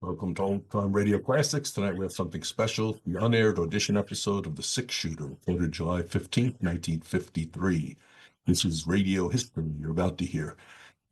Welcome to Old Time Radio Classics. Tonight we have something special, the unaired audition episode of The Six-Shooter, recorded July 15th, 1953. This is radio history you're about to hear.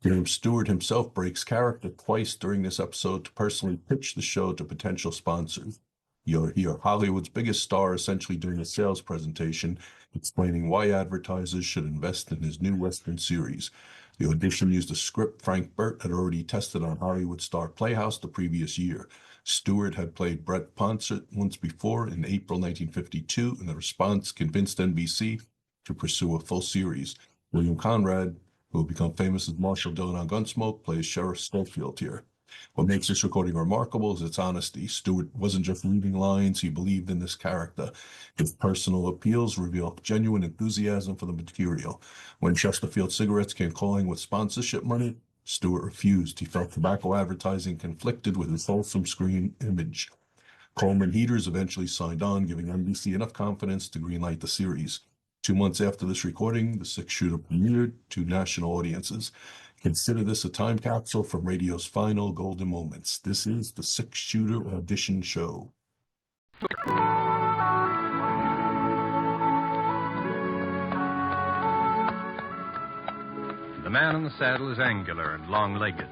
James Stewart himself breaks character twice during this episode to personally pitch the show to potential sponsors. You'll hear Hollywood's biggest star essentially doing a sales presentation, explaining why advertisers should invest in his new Western series. The audition used a script Frank Burt had already tested on Hollywood Star Playhouse the previous year. Stewart had played Britt Ponset once before in April 1952, and the response convinced NBC to pursue a full series. William Conrad, who will become famous as Matt Dillon of Gunsmoke, plays Sheriff Scofield here. What makes this recording remarkable is its honesty. Stewart wasn't just reading lines, he believed in this character. His personal appeals reveal genuine enthusiasm for the material. When Chesterfield Cigarettes came calling with sponsorship money, Stewart refused. He felt tobacco advertising conflicted with his wholesome screen image. Coleman Heaters eventually signed on, giving NBC enough confidence to greenlight the series. 2 months after this recording, The Six-Shooter premiered to national audiences. Consider this a time capsule from radio's final golden moments. This is The Six-Shooter Audition Show. The man in the saddle is angular and long-legged.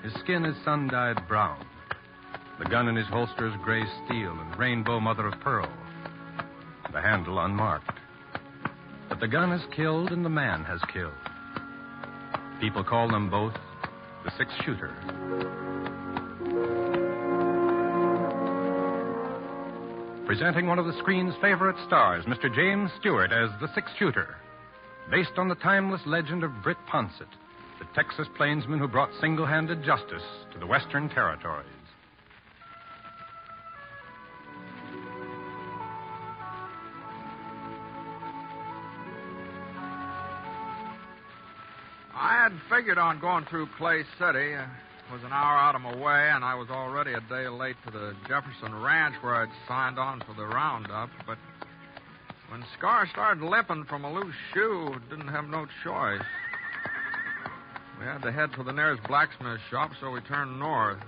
His skin is sun-dyed brown. The gun in his holster is gray steel and rainbow mother of pearl. The handle unmarked. But the gun has killed and the man has killed. People call them both the Six-Shooter. Presenting one of the screen's favorite stars, Mr. James Stewart as the Six-Shooter. Based on the timeless legend of Britt Ponset, the Texas plainsman who brought single-handed justice to the Western Territories. I had figured on going through Clay City. It was an hour out of my way, and I was already a day late to the Jefferson Ranch where I'd signed on for the roundup. But when Scar started limping from a loose shoe, didn't have no choice. We had to head for the nearest blacksmith shop, so we turned north.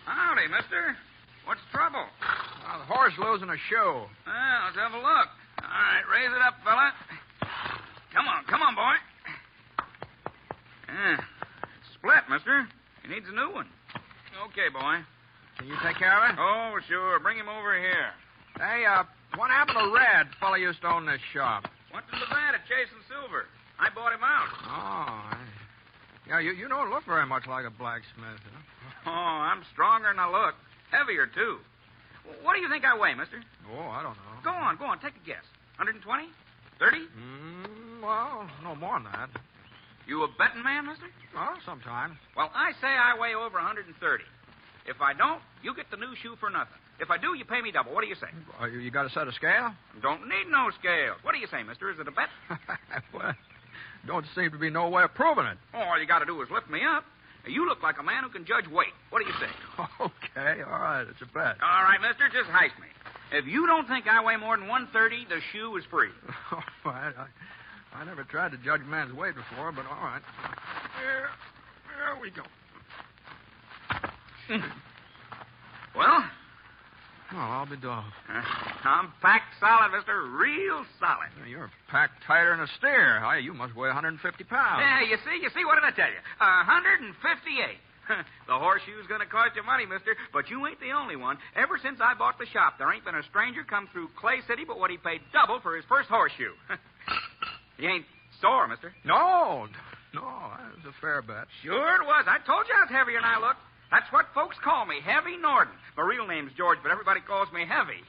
Howdy, mister. What's the trouble? The horse losing a shoe. Well, let's have a look. All right, raise it up, fella. Come on, boy. It's split, mister. He needs a new one. Okay, boy. Can you take care of it? Oh, sure. Bring him over here. Hey, what happened to Red? Fella used to own this shop. Went to Nevada chasing silver. I bought him out. Oh, yeah, you don't look very much like a blacksmith, huh? Oh, I'm stronger than I look. Heavier, too. What do you think I weigh, mister? Oh, I don't know. Go on. Take a guess. 120? 30? Well, no more than that. You a betting man, mister? Well, sometimes. Well, I say I weigh over 130. If I don't, you get the new shoe for nothing. If I do, you pay me double. What do you say? You got a set of scale? Don't need no scales. What do you say, mister? Is it a bet? Well, don't seem to be no way of proving it. All you got to do is lift me up. You look like a man who can judge weight. What do you say? Okay, all right, it's a bet. All right, mister, just heist me. If you don't think I weigh more than 130, the shoe is free. All right. I never tried to judge a man's weight before, but all right. There we go. Well? Oh, I'll be dogged. I'm packed solid, mister. Real solid. You're packed tighter than a steer. Hey, you must weigh 150 pounds. Yeah, you see? What did I tell you? 158. The horseshoe's going to cost you money, mister, but you ain't the only one. Ever since I bought the shop, there ain't been a stranger come through Clay City but what he paid double for his first horseshoe. You ain't sore, mister? No, that was a fair bet. Sure it was. I told you I was heavier than I look. That's what folks call me, Heavy Norden. My real name's George, but everybody calls me Heavy.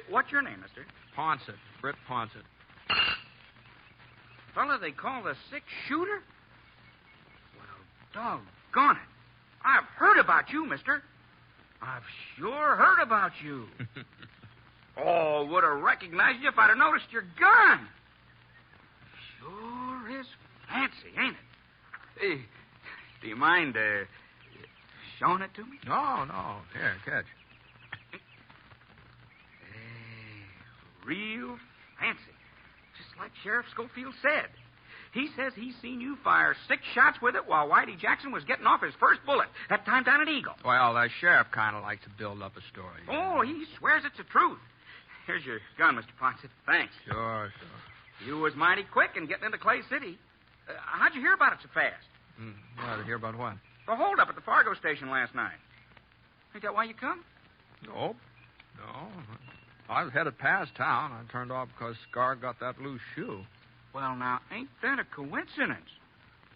What's your name, mister? Ponset. Britt Ponset. Fella they call the Six-Shooter? Well, doggone it. I've heard about you, mister. I've sure heard about you. Oh, would have recognized you if I'd have noticed your gun. Sure is fancy, ain't it? Hey, do you mind showing it to me? No. Here, catch. Real fancy. Just like Sheriff Scofield said. He says he's seen you fire 6 shots with it while Whitey Jackson was getting off his first bullet, that time down at Eagle. Well, the sheriff kind of likes to build up a story. Oh, he swears it's the truth. Here's your gun, Mr. Ponset. Thanks. Sure. You was mighty quick in getting into Clay City. How'd you hear about it so fast? Well, to hear about what? The holdup at the Fargo station last night. Ain't that why you come? Nope. No. I was headed past town. I turned off because Scar got that loose shoe. Well, now, ain't that a coincidence?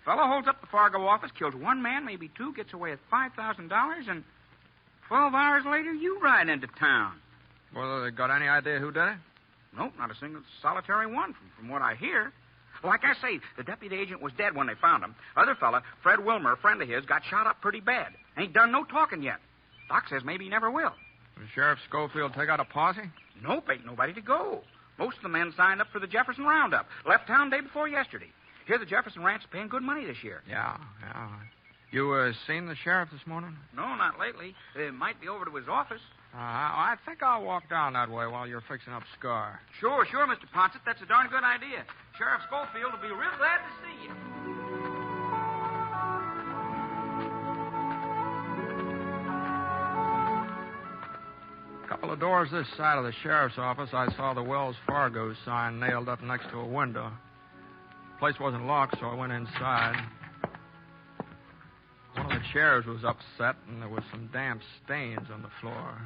Fellow holds up the Fargo office, kills 1 man, maybe 2, gets away with $5,000, and 12 hours later, you ride into town. Well, they got any idea who did it? Nope, not a single solitary one, from what I hear. Like I say, the deputy agent was dead when they found him. Other fella, Fred Wilmer, a friend of his, got shot up pretty bad. Ain't done no talking yet. Doc says maybe he never will. Did Sheriff Scofield take out a posse? Nope, ain't nobody to go. Most of the men signed up for the Jefferson Roundup. Left town day before yesterday. Here, the Jefferson Ranch is paying good money this year. Yeah. You seen the sheriff this morning? No, not lately. Might be over to his office. I think I'll walk down that way while you're fixing up Scar. Sure, Mr. Ponset. That's a darn good idea. Sheriff Scofield will be real glad to see you. A couple of doors this side of the sheriff's office, I saw the Wells Fargo sign nailed up next to a window. The place wasn't locked, so I went inside. One of the chairs was upset, and there was some damp stains on the floor.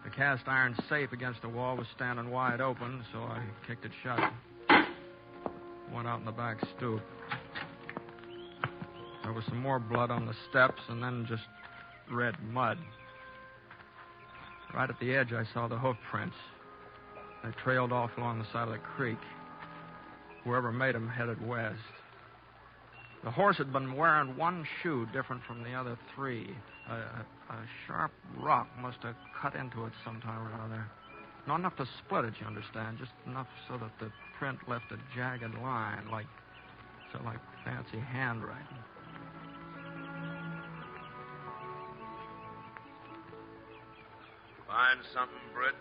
The cast iron safe against the wall was standing wide open, so I kicked it shut. Went out in the back stoop. There was some more blood on the steps, and then just red mud. Right at the edge, I saw the hoof prints. They trailed off along the side of the creek. Whoever made them headed west. The horse had been wearing 1 shoe different from the other 3. A sharp rock must have cut into it sometime or other. Not enough to split it, you understand. Just enough so that the print left a jagged line, like fancy handwriting. Find something, Britt?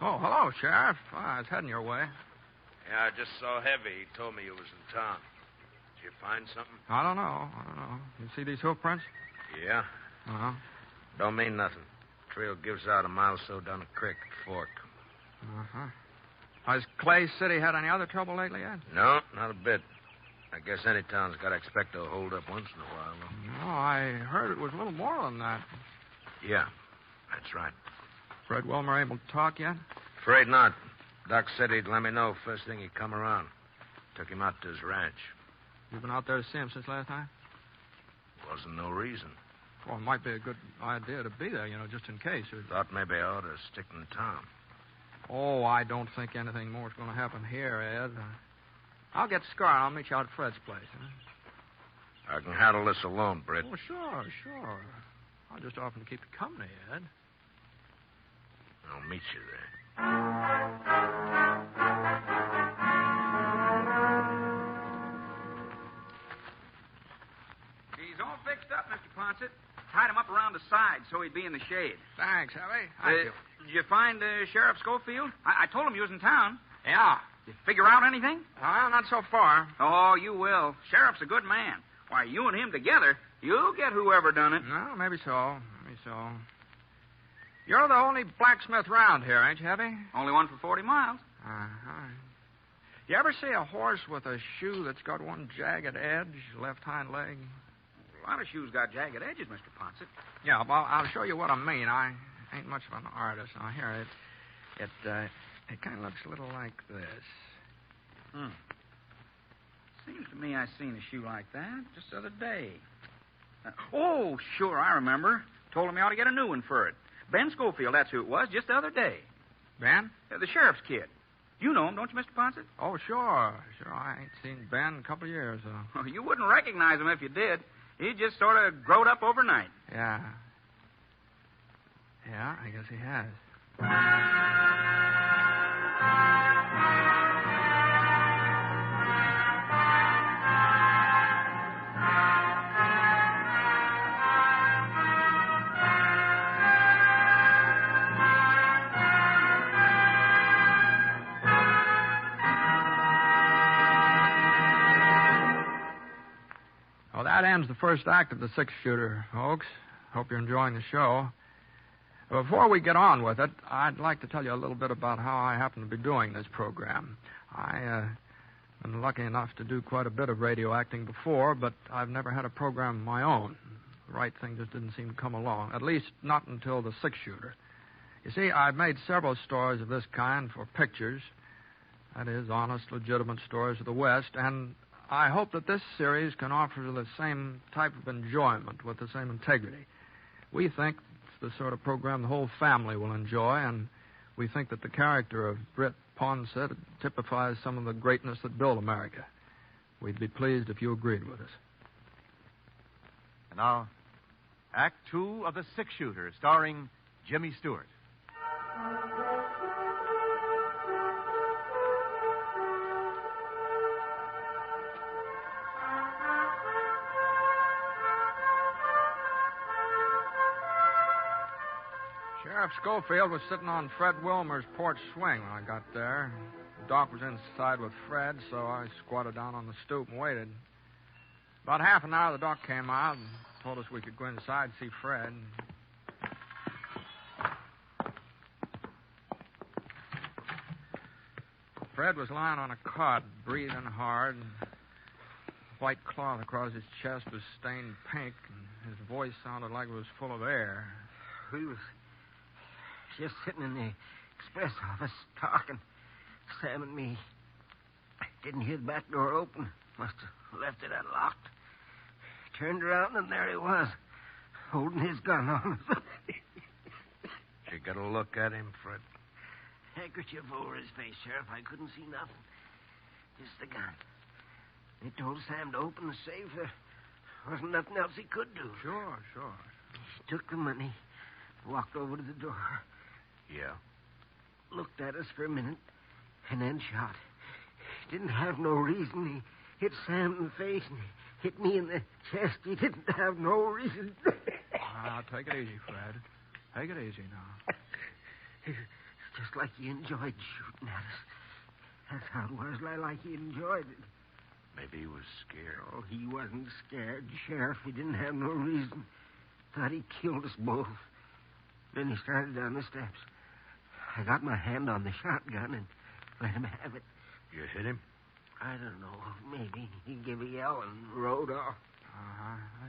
Oh, hello, Sheriff. I was heading your way. Yeah, I just saw Heavy. He told me you was in town. Did you find something? I don't know. You see these hoof prints? Yeah. Uh-huh. Don't mean nothing. Trail gives out a mile or so down the creek at Fork. Uh-huh. Has Clay City had any other trouble lately yet? No, not a bit. I guess any town's got to expect a hold up once in a while, though. No, I heard it was a little more than that. Yeah, that's right. Fred Wilmer able to talk yet? Afraid not. Doc said he'd let me know first thing he'd come around. Took him out to his ranch. You've been out there to see him since last night? Wasn't no reason. Well, it might be a good idea to be there, just in case. Thought maybe I ought to stick in town. Oh, I don't think anything more is going to happen here, Ed. I'll get Scar and I'll meet you out at Fred's place. Huh? I can handle this alone, Britt. Oh, sure. I'll just offer to keep you company, Ed. I'll meet you there. He's all fixed up, Mr. Ponset. Tied him up around the side so he'd be in the shade. Thanks, Harry. Thank you. Did you find Sheriff Scofield? I told him you was in town. Yeah. Did you figure out anything? Well, not so far. Oh, you will. Sheriff's a good man. Why, you and him together, you'll get whoever done it. No, maybe so. You're the only blacksmith round here, ain't you, Heavy? Only one for 40 miles. Uh-huh. You ever see a horse with a shoe that's got one jagged edge, left hind leg? A lot of shoes got jagged edges, Mr. Ponset. Yeah, well, I'll show you what I mean. I ain't much of an artist. Now, here, it kind of looks a little like this. Seems to me I seen a shoe like that just the other day. Oh, sure, I remember. Told him he ought to get a new one for it. Ben Scofield, that's who it was, just the other day. Ben? The sheriff's kid. You know him, don't you, Mr. Ponset? Oh, sure. I ain't seen Ben in a couple of years. Oh, you wouldn't recognize him if you did. He just sort of growed up overnight. Yeah, I guess he has. that ends the first act of the six-shooter, folks. Hope you're enjoying the show. Before we get on with it, I'd like to tell you a little bit about how I happen to be doing this program. I've been lucky enough to do quite a bit of radio acting before, but I've never had a program of my own. The right thing just didn't seem to come along, at least not until the six-shooter. You see, I've made several stories of this kind for pictures. That is, honest, legitimate stories of the West, and I hope that this series can offer the same type of enjoyment with the same integrity. We think it's the sort of program the whole family will enjoy, and we think that the character of Britt Ponset typifies some of the greatness that built America. We'd be pleased if you agreed with us. And now, Act 2 of The Six-Shooter, starring Jimmy Stewart. Sheriff Scofield was sitting on Fred Wilmer's porch swing when I got there. The doc was inside with Fred, so I squatted down on the stoop and waited. About half an hour, the doc came out and told us we could go inside and see Fred. Fred was lying on a cot, breathing hard. The white cloth across his chest was stained pink, and his voice sounded like it was full of air. We was just sitting in the express office talking. Sam and me. Didn't hear the back door open. Must have left it unlocked. Turned around and there he was, holding his gun on us. You got a look at him, Fred? Handkerchief over his face, Sheriff. I couldn't see nothing. Just the gun. They told Sam to open the safe. There wasn't nothing else he could do. Sure. He took the money, walked over to the door. Yeah. Looked at us for a minute, and then shot. Didn't have no reason. He hit Sam in the face and hit me in the chest. He didn't have no reason. Take it easy, Fred. Take it easy now. It's just like he enjoyed shooting at us. That's how it was, like he enjoyed it. Maybe he was scared. Oh, he wasn't scared, Sheriff. He didn't have no reason. Thought he killed us both. Then he started down the steps. I got my hand on the shotgun and let him have it. You hit him? I don't know. Maybe he gave a yell and rode off. Uh-huh.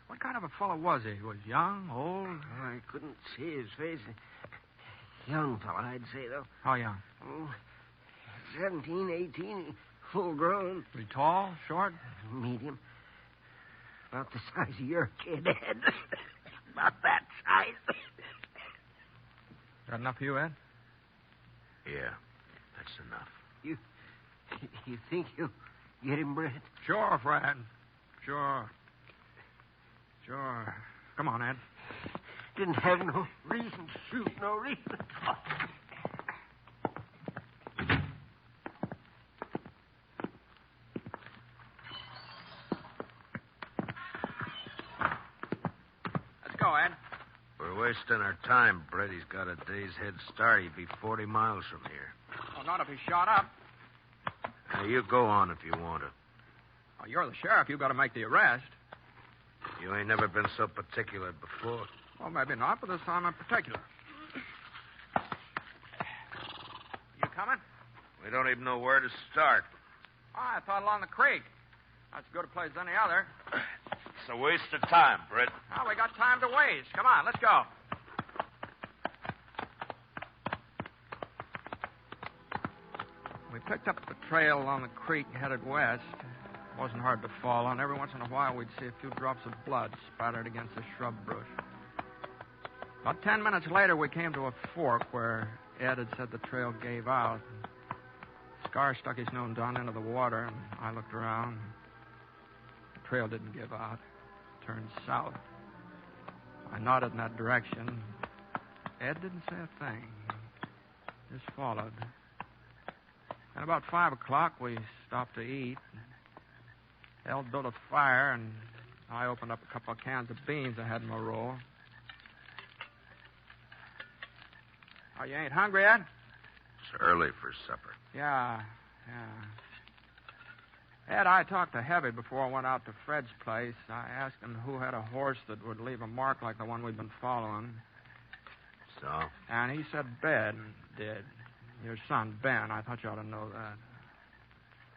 What kind of a fellow was he? Was young, old? I couldn't see his face. Young fellow, I'd say, though. How young? 17, 18, full grown. Was he tall, short? Medium. About the size of your kid, Ed. About that size. Got enough for you, Ed? Yeah, that's enough. You think you'll get him, Britt? Sure, Fred. Sure. Come on, Ed. Didn't have no reason to shoot, no reason. Let's go, Ed. We're wasting our time, Brett. He's got a day's head start. He'd be 40 miles from here. Well, not if he's shot up. Now, you go on if you want to. Well, you're the sheriff. You've got to make the arrest. You ain't never been so particular before. Well, maybe not, but this time I'm particular. You coming? We don't even know where to start. Oh, I thought along the creek. That's as good a place as any other. It's a waste of time, Britt. Oh, we got time to waste. Come on, let's go. We picked up the trail along the creek headed west. It wasn't hard to follow, and every once in a while we'd see a few drops of blood spattered against the shrub bush. About 10 minutes later, we came to a fork where Ed had said the trail gave out. Scar stuck his nose down into the water, and I looked around. The trail didn't give out. It turned south. I nodded in that direction. Ed didn't say a thing. He just followed. And about 5 o'clock, we stopped to eat. Ed built a fire, and I opened up a couple of cans of beans I had in my roll. Oh, you ain't hungry, Ed? It's early for supper. Yeah. Ed, I talked to Heavy before I went out to Fred's place. I asked him who had a horse that would leave a mark like the one we've been following. So? And he said Ben did. Your son, Ben. I thought you ought to know that.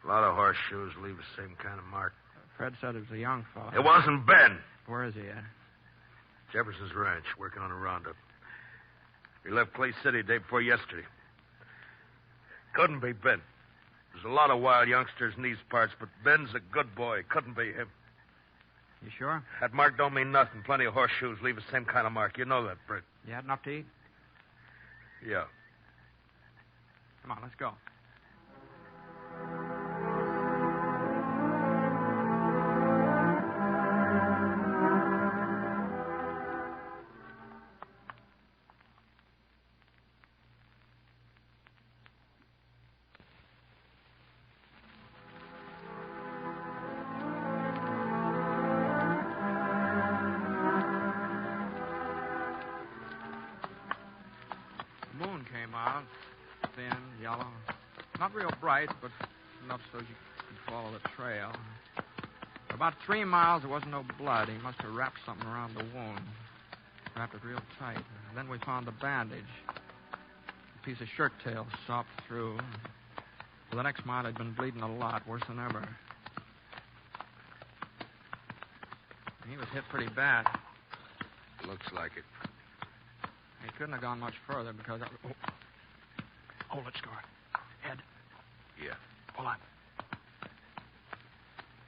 A lot of horseshoes leave the same kind of mark. Fred said it was a young fellow. It wasn't Ben. Where is he, Ed? Jefferson's ranch, working on a roundup. He left Clay City day before yesterday. Couldn't be Ben. There's a lot of wild youngsters in these parts, but Ben's a good boy. Couldn't be him. You sure? That mark don't mean nothing. Plenty of horseshoes leave the same kind of mark. You know that, Britt. You had enough to eat? Yeah. Come on, let's go. Thin, yellow. Not real bright, but enough so you could follow the trail. For about 3 miles, there wasn't no blood. He must have wrapped something around the wound. Wrapped it real tight. And then we found the bandage. A piece of shirt tail sopped through. For the next mile, he'd been bleeding a lot, worse than ever. He was hit pretty bad. Looks like it. He couldn't have gone much further because... Hold it, Scar. Ed. Yeah. Hold on.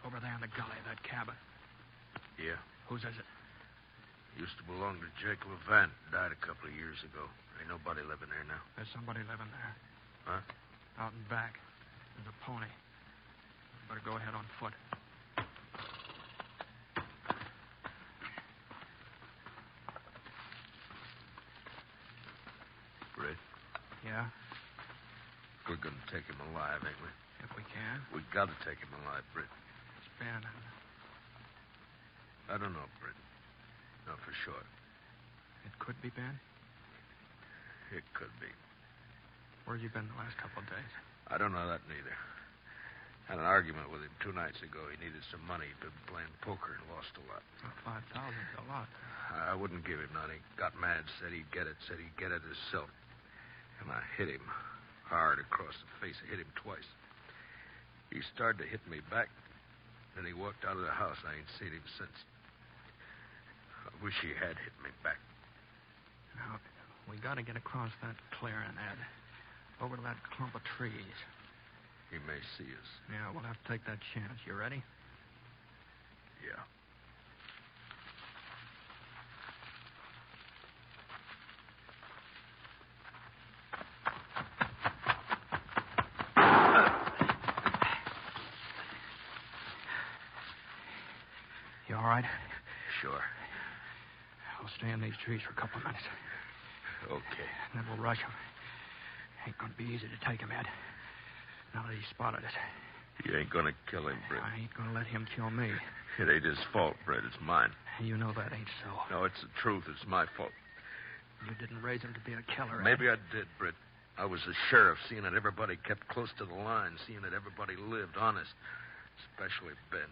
Over there in the gully, that cabin. Yeah. Whose is it? Used to belong to Jake Levant. Died a couple of years ago. Ain't nobody living there now. There's somebody living there. Huh? Out and back. There's a pony. Better go ahead on foot. Britt, Yeah? we're going to take him alive, ain't we? If we can. We got to take him alive, Britt. It's Ben. I don't know, Britt. Not for sure. It could be Ben. It could be. Where have you been the last couple of days? I don't know that neither. Had an argument with him 2 nights ago. He needed some money. He'd been playing poker and lost a lot. Well, 5,000 is a lot. I wouldn't give him none. He got mad, said he'd get it himself. And I hit him hard across the face. I hit him twice. He started to hit me back. Then he walked out of the house. I ain't seen him since. I wish he had hit me back. Now, we got to get across that clearing, Ed. Over to that clump of trees. He may see us. Yeah, we'll have to take that chance. You ready? Yeah. You all right? Sure. We'll stay in these trees for a couple of minutes. Okay. And then we'll rush him. Ain't going to be easy to take him, Ed. Now that he's spotted us. You ain't gonna kill him, Britt. I ain't going to let him kill me. It ain't his fault, Britt. It's mine. You know that ain't so. No, it's the truth. It's my fault. You didn't raise him to be a killer, Ed. Maybe I did, Britt. I was a sheriff, seeing that everybody kept close to the line, seeing that everybody lived honest, especially Ben.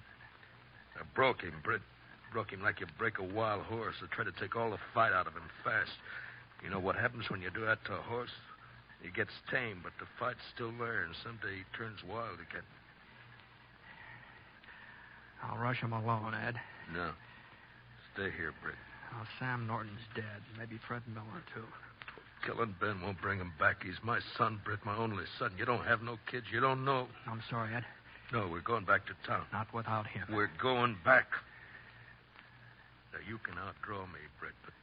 I broke him, Britt. Broke him like you break a wild horse. I tried to take all the fight out of him fast. You know what happens when you do that to a horse? He gets tame, but the fight's still there, and someday he turns wild again. I'll rush him alone, Ed. No. Stay here, Britt. Oh, Sam Norton's dead. Maybe Fred Miller, too. Killing Ben won't bring him back. He's my son, Britt, my only son. You don't have no kids. You don't know. I'm sorry, Ed. No, we're going back to town. Not without him. We're going back. Now, you can outdraw me, Britt, but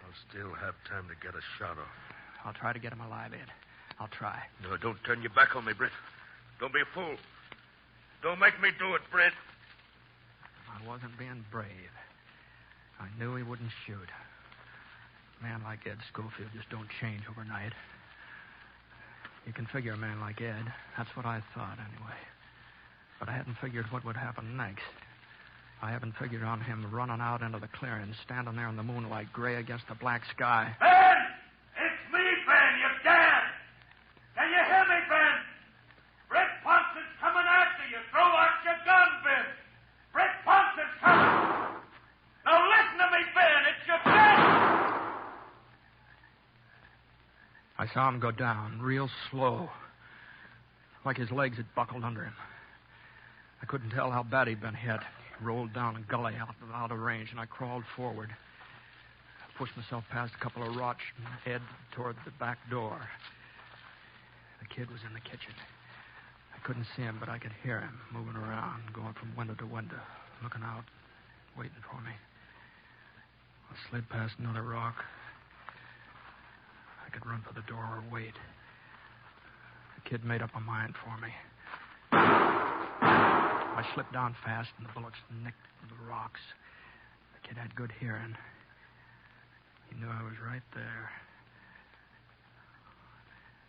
I'll still have time to get a shot off. I'll try to get him alive, Ed. I'll try. No, don't turn your back on me, Britt. Don't be a fool. Don't make me do it, Britt. I wasn't being brave. I knew he wouldn't shoot. A man like Ed Scofield just don't change overnight. You can figure a man like Ed. That's what I thought, anyway. But I hadn't figured what would happen next. I haven't figured on him running out into the clearing, standing there in the moonlight, gray against the black sky. Ben! It's me, Ben! You're dead! Can you hear me, Ben? Britt Ponset's coming after you. Throw our I saw him go down real slow, like his legs had buckled under him. I couldn't tell how bad he'd been hit. He rolled down a gully out of range, and I crawled forward. I pushed myself past a couple of rocks and head toward the back door. The kid was in the kitchen. I couldn't see him, but I could hear him moving around, going from window to window, looking out, waiting for me. I slid past another rock. I could run for the door or wait. The kid made up a mind for me. I slipped down fast, and the bullets nicked the rocks. The kid had good hearing. He knew I was right there.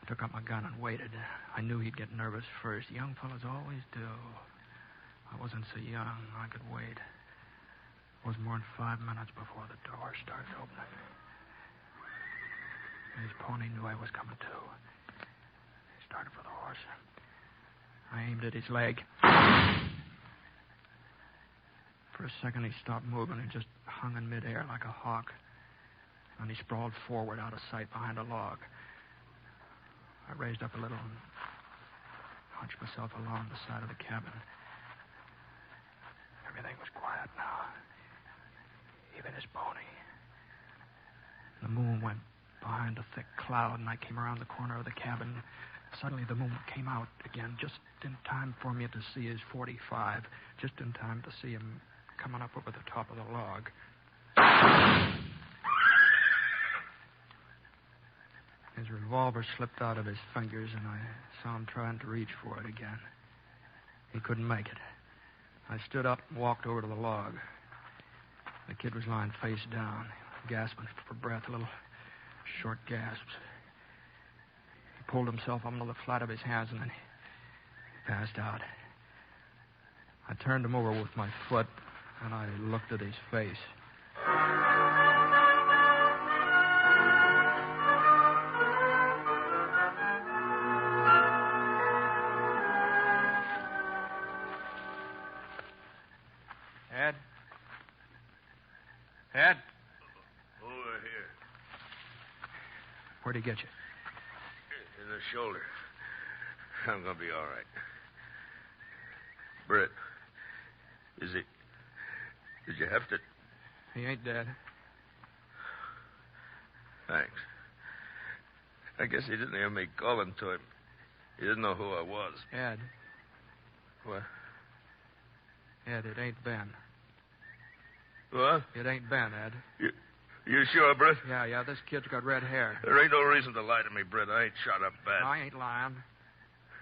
I took up my gun and waited. I knew he'd get nervous first. Young fellas always do. I wasn't so young. I could wait. It wasn't more than 5 minutes before the door started opening. His pony knew I was coming too. He started for the horse. I aimed at his leg. For a second, he stopped moving and just hung in midair like a hawk. And he sprawled forward out of sight behind a log. I raised up a little and hunched myself along the side of the cabin. Everything was quiet now. Even his pony. The moon went behind a thick cloud, and I came around the corner of the cabin. Suddenly, the moon came out again, just in time for me to see his .45, just in time to see him coming up over the top of the log. His revolver slipped out of his fingers, and I saw him trying to reach for it again. He couldn't make it. I stood up and walked over to the log. The kid was lying face down, gasping for breath, little short gasps. He pulled himself up onto the flat of his hands, and then he passed out. I turned him over with my foot, and I looked at his face. Ed? Over here. Where'd he get you? In the shoulder. I'm going to be all right. Britt, is he... Did you have to... He ain't dead. Thanks. I guess he didn't hear me calling to him. He didn't know who I was. Ed. What? Ed, it ain't Ben. What? It ain't Ben, Ed. You sure, Britt? Yeah, this kid's got red hair. There ain't no reason to lie to me, Britt. I ain't shot up bad. I ain't lying.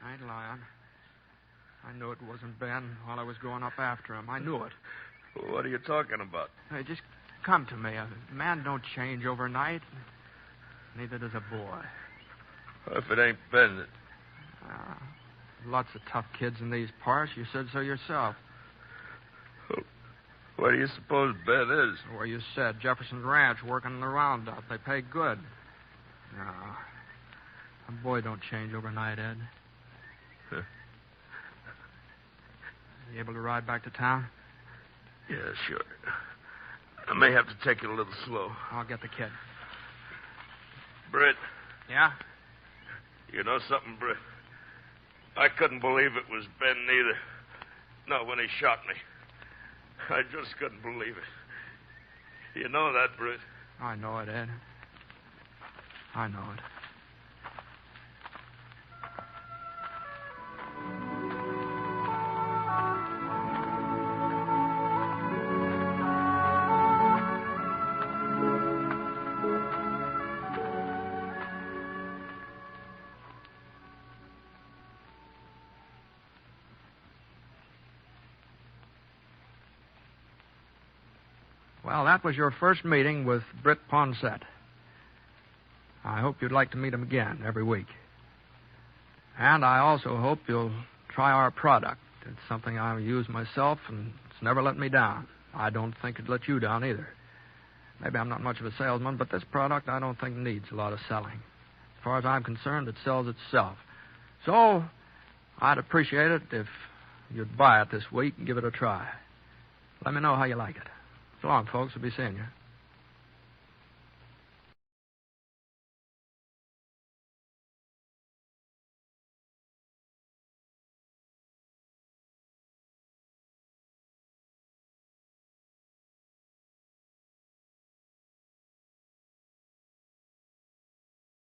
I knew it wasn't Ben while I was going up after him. I knew it. What are you talking about? Hey, just come to me. A man don't change overnight. Neither does a boy. If it ain't Ben... Lots of tough kids in these parts. You said so yourself. Where do you suppose Ben is? Where you said, Jefferson's Ranch, working in the roundup. They pay good. No. A boy don't change overnight, Ed. Huh. You able to ride back to town? Yeah, sure. I may have to take it a little slow. I'll get the kid. Britt. Yeah? You know something, Britt? I couldn't believe it was Ben neither. Not when he shot me. I just couldn't believe it. You know that, Britt? I know it, Ed. I know it. Well, that was your first meeting with Britt Ponset. I hope you'd like to meet him again every week. And I also hope you'll try our product. It's something I've used myself, and it's never let me down. I don't think it'd let you down either. Maybe I'm not much of a salesman, but this product I don't think needs a lot of selling. As far as I'm concerned, it sells itself. So, I'd appreciate it if you'd buy it this week and give it a try. Let me know how you like it. So long, folks. We'll be seeing you.